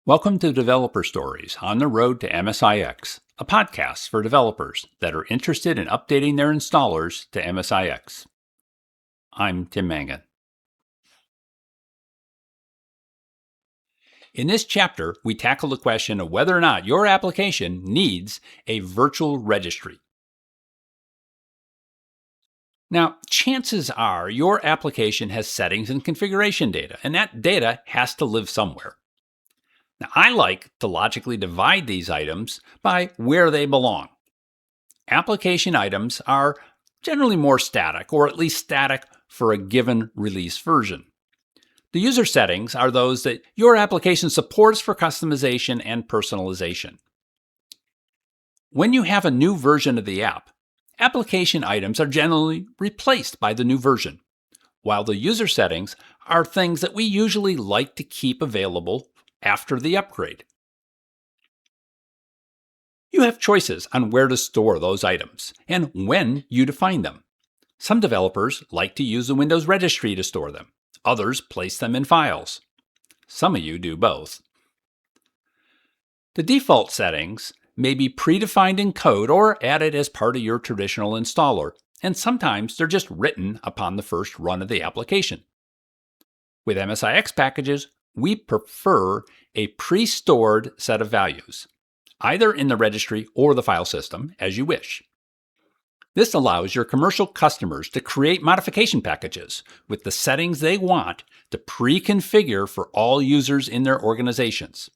Welcome to Developer Stories on the Road to MSIX, a podcast for developers that are interested in updating their installers to MSIX. I'm Tim Mangan. In this chapter, we tackle the question of whether or not your application needs a virtual registry. Now, chances are your application has settings and configuration data, and that data has to live somewhere. Now, I like to logically divide these items by where they belong. Application items are generally more static, or at least static for a given release version. The user settings are those that your application supports for customization and personalization. When you have a new version of the app, application items are generally replaced by the new version, while the user settings are things that we usually like to keep available after the upgrade. You have choices on where to store those items and when you define them. Some developers like to use the Windows registry to store them. Others place them in files. Some of you do both. The default settings may be predefined in code or added as part of your traditional installer, and sometimes they're just written upon the first run of the application. With MSIX packages, we prefer a pre-stored set of values, either in the registry or the file system, as you wish. This allows your commercial customers to create modification packages with the settings they want to pre-configure for all users in their organizations.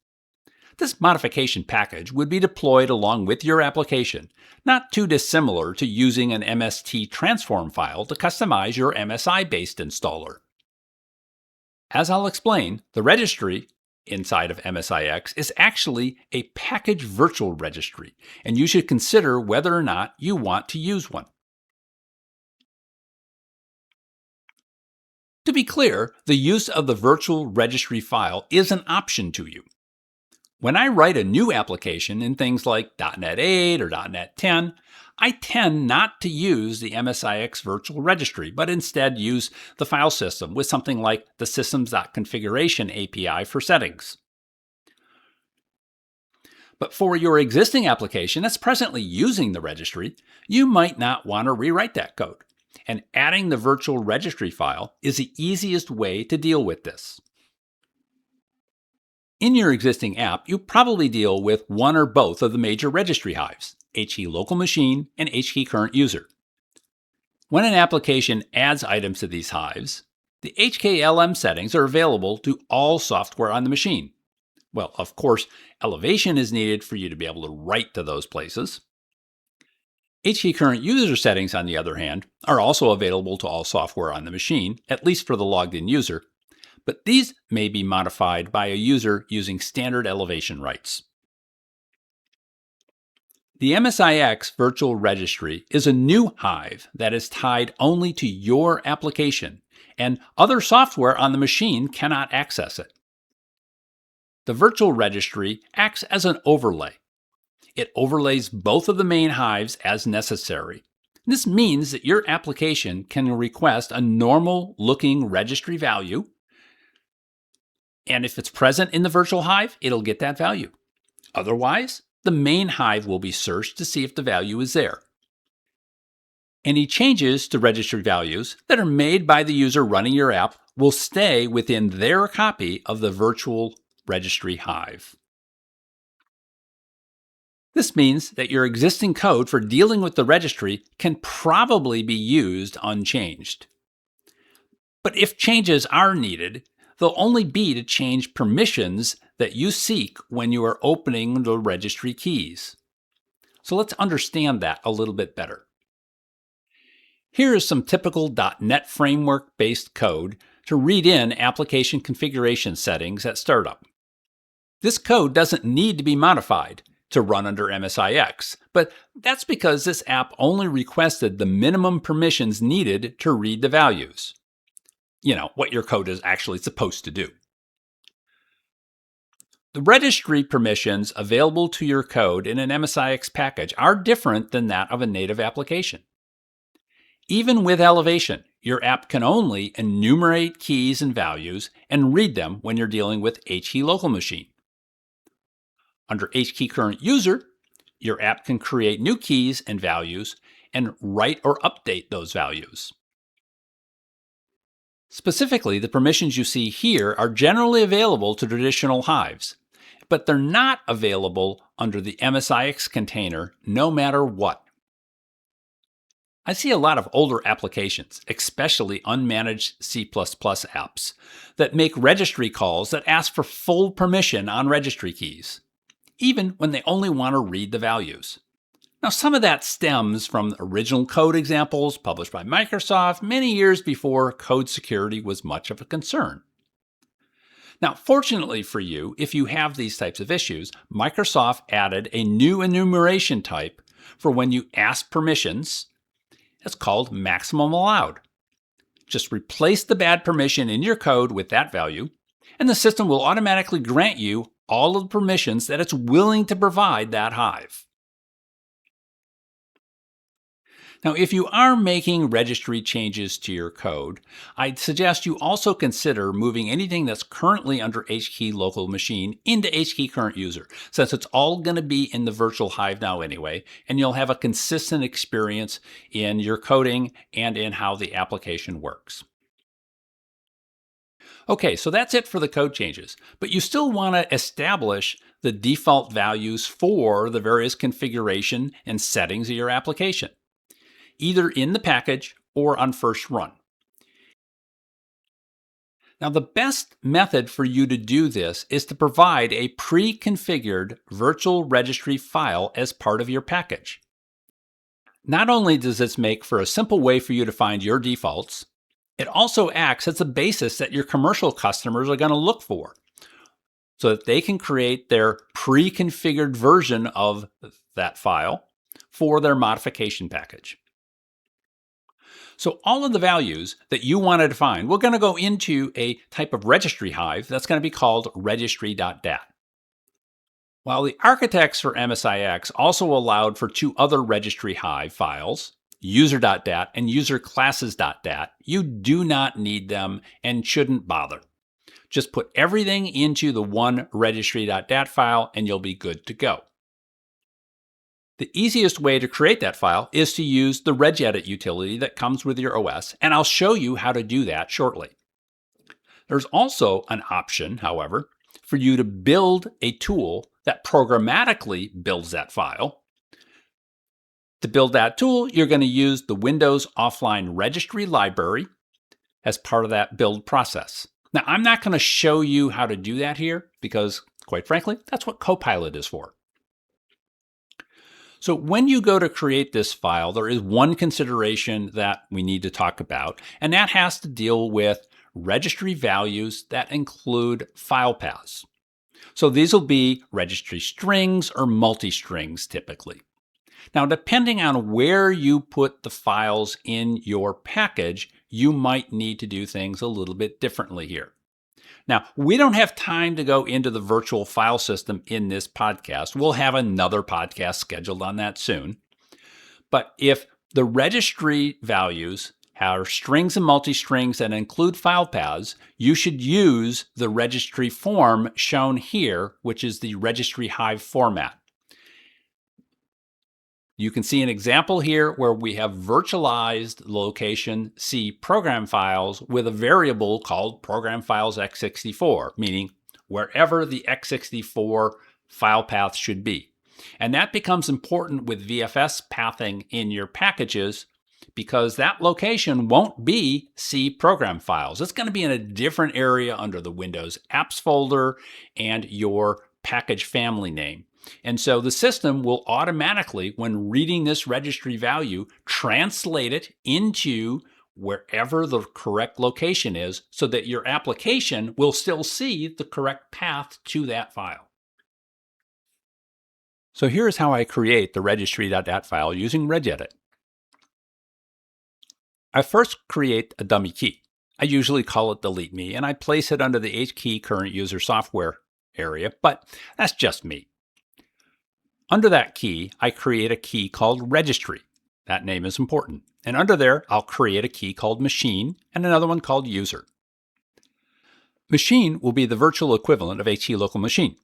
This modification package would be deployed along with your application, not too dissimilar to using an MST transform file to customize your MSI-based installer. As I'll explain, the registry inside of MSIX is actually a package virtual registry, and you should consider whether or not you want to use one. To be clear, the use of the virtual registry file is an option to you. When I write a new application in things like .NET 8 or .NET 10, I tend not to use the MSIX virtual registry, but instead use the file system with something like the systems.configuration API for settings. But for your existing application that's presently using the registry, you might not want to rewrite that code, and adding the virtual registry file is the easiest way to deal with this. In your existing app, you probably deal with one or both of the major registry hives, HKey local machine and HKey current user. When an application adds items to these hives, the HKLM settings are available to all software on the machine. Well, of course, elevation is needed for you to be able to write to those places. HKey current user settings, on the other hand, are also available to all software on the machine, at least for the logged-in user, but these may be modified by a user using standard elevation rights. The MSIX virtual registry is a new hive that is tied only to your application, and other software on the machine cannot access it. The virtual registry acts as an overlay. It overlays both of the main hives as necessary. This means that your application can request a normal-looking registry value, and if it's present in the virtual hive, it'll get that value. Otherwise, the main hive will be searched to see if the value is there. Any changes to registry values that are made by the user running your app will stay within their copy of the virtual registry hive. This means that your existing code for dealing with the registry can probably be used unchanged. But if changes are needed, they'll only be to change permissions that you seek when you are opening the registry keys. So let's understand that a little bit better. Here is some typical .NET Framework-based code to read in application configuration settings at startup. This code doesn't need to be modified to run under MSIX, but that's because this app only requested the minimum permissions needed to read the values. You know, what your code is actually supposed to do. The registry permissions available to your code in an MSIX package are different than that of a native application. Even with elevation, your app can only enumerate keys and values and read them when you're dealing with HKey local machine. Under HKey Current User, your app can create new keys and values and write or update those values. Specifically, the permissions you see here are generally available to traditional hives, but they're not available under the MSIX container no matter what. I see a lot of older applications, especially unmanaged C++ apps, that make registry calls that ask for full permission on registry keys, even when they only want to read the values. Now, some of that stems from original code examples published by Microsoft many years before code security was much of a concern. Now, fortunately for you, if you have these types of issues, Microsoft added a new enumeration type for when you ask permissions. It's called maximum allowed. Just replace the bad permission in your code with that value, and the system will automatically grant you all of the permissions that it's willing to provide that hive. Now, if you are making registry changes to your code, I'd suggest you also consider moving anything that's currently under HKey local machine into HKey current user, since it's all going to be in the virtual hive now anyway, and you'll have a consistent experience in your coding and in how the application works. Okay, so that's it for the code changes, but you still want to establish the default values for the various configuration and settings of your application, either in the package or on first run. Now, the best method for you to do this is to provide a pre-configured virtual registry file as part of your package. Not only does this make for a simple way for you to find your defaults, it also acts as a basis that your commercial customers are going to look for, so that they can create their pre-configured version of that file for their modification package. So all of the values that you want to define, we're going to go into a type of registry hive that's going to be called registry.dat. While the architects for MSIX also allowed for two other registry hive files, user.dat and userclasses.dat, you do not need them and shouldn't bother. Just put everything into the one registry.dat file and you'll be good to go. The easiest way to create that file is to use the regedit utility that comes with your OS, and I'll show you how to do that shortly. There's also an option, however, for you to build a tool that programmatically builds that file. To build that tool, you're going to use the Windows Offline Registry library as part of that build process. Now, I'm not going to show you how to do that here because, quite frankly, that's what Copilot is for. So when you go to create this file, there is one consideration that we need to talk about, and that has to deal with registry values that include file paths. So these will be registry strings or multi-strings typically. Now, depending on where you put the files in your package, you might need to do things a little bit differently here. Now, we don't have time to go into the virtual file system in this podcast. We'll have another podcast scheduled on that soon. But if the registry values are strings and multi-strings that include file paths, you should use the registry form shown here, which is the registry hive format. You can see an example here where we have virtualized location C program files with a variable called program files x64, meaning wherever the x64 file path should be. And that becomes important with VFS pathing in your packages because that location won't be C program files. It's going to be in a different area under the Windows Apps folder and your package family name. And so the system will automatically, when reading this registry value, translate it into wherever the correct location is so that your application will still see the correct path to that file. So here's how I create the registry.dat file using regedit. I first create a dummy key. I usually call it delete me, and I place it under the HKey current user software area, but that's just me. Under that key, I create a key called registry. That name is important. And under there, I'll create a key called machine and another one called user. Machine will be the virtual equivalent of HKey local machine.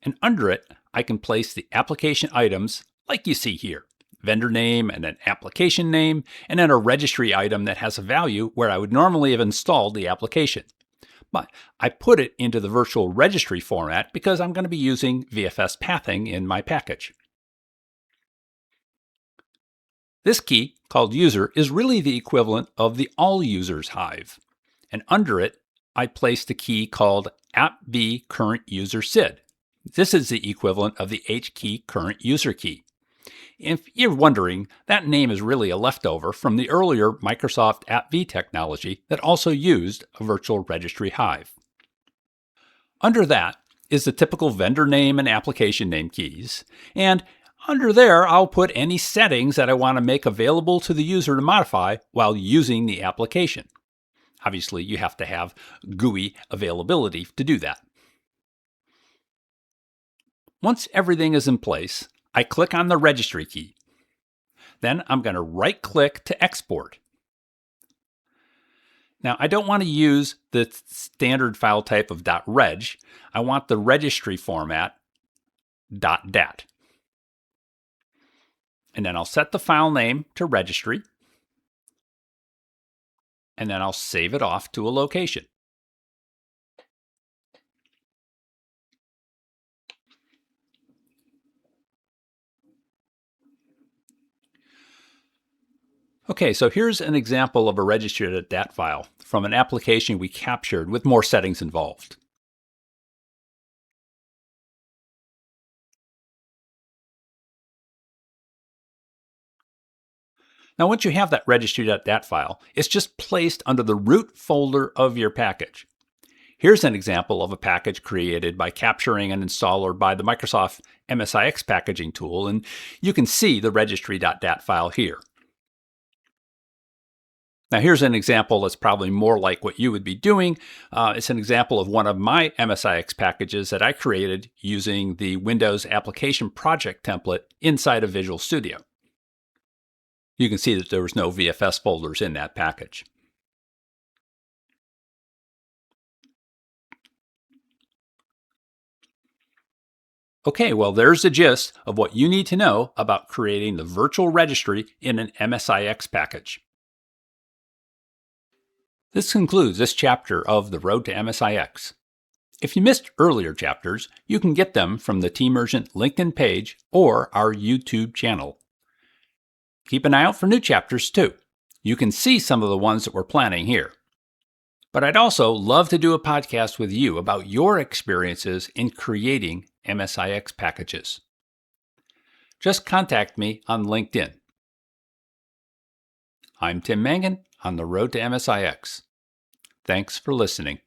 And under it, I can place the application items like you see here. Vendor name and an application name, and then a registry item that has a value where I would normally have installed the application. But I put it into the virtual registry format because I'm going to be using VFS pathing in my package. This key, called user, is really the equivalent of the all users hive. And under it, I placed a key called appv current user SID. This is the equivalent of the HKey current user key. If you're wondering, that name is really a leftover from the earlier Microsoft appv technology that also used a virtual registry hive. Under that is the typical vendor name and application name keys, and under there I'll put any settings that I want to make available to the user to modify while using the application. Obviously, you have to have GUI availability to do that. Once everything is in place, I click on the registry key. Then I'm going to right-click to export. Now, I don't want to use the standard file type of .reg. I want the registry format .dat. And then I'll set the file name to registry. And then I'll save it off to a location. Okay, so here's an example of a registry.dat file from an application we captured with more settings involved. Now, once you have that registry.dat file, it's just placed under the root folder of your package. Here's an example of a package created by capturing an installer by the Microsoft MSIX packaging tool, and you can see the registry.dat file here. Now here's an example that's probably more like what you would be doing. It's an example of one of my MSIX packages that I created using the Windows Application Project template inside of Visual Studio. You can see that there was no VFS folders in that package. Okay, well there's the gist of what you need to know about creating the virtual registry in an MSIX package. This concludes this chapter of The Road to MSIX. If you missed earlier chapters, you can get them from the Tmergent LinkedIn page or our YouTube channel. Keep an eye out for new chapters too. You can see some of the ones that we're planning here. But I'd also love to do a podcast with you about your experiences in creating MSIX packages. Just contact me on LinkedIn. I'm Tim Mangan on The Road to MSIX. Thanks for listening.